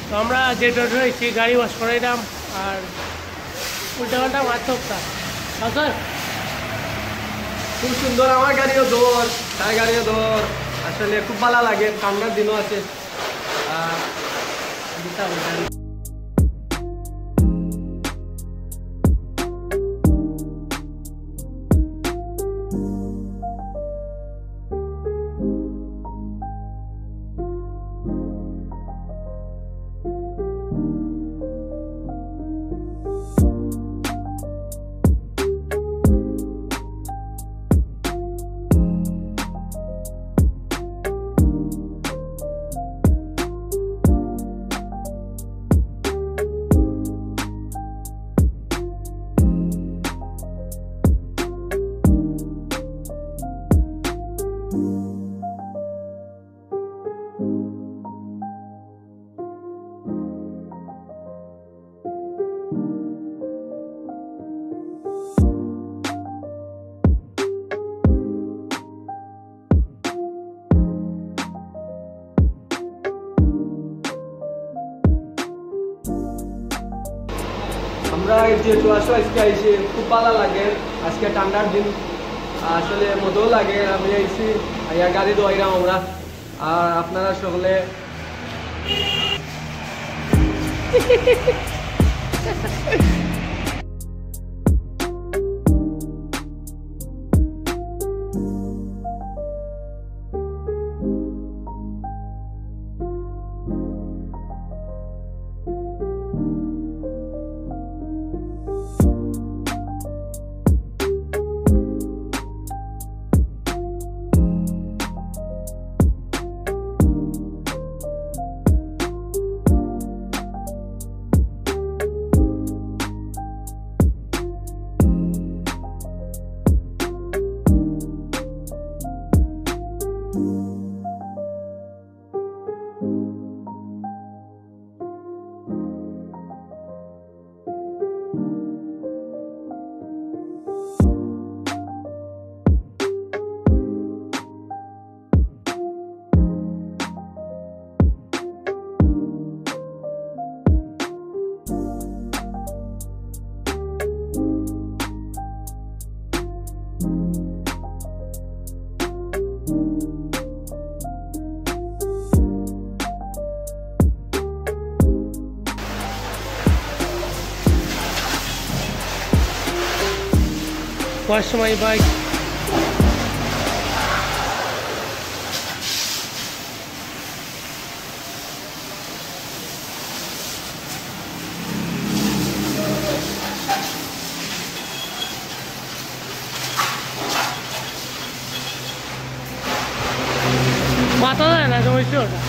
তো আমরা যে টোটো রয়েছি গাড়ি ওয়াশ করাইলাম আর উল্টাপাল্টা মারতকটা স্যার খুব সুন্দর আমার গাড়িও দৌড় তার গাড়িও দৌড় আসলে খুব ভালো লাগে ঠান্ডার দিনও আছে আমরা যেহেতু আসলে আজকে আইসি খুব ভালো লাগে আজকে ঠান্ডার দিন আসলে মজাও লাগে আমি আইসি গাড়ি দোয়াইলাম আমরা আর আপনারা সকলে wash my bike. মাথা দেয় না সমস্যা ওটা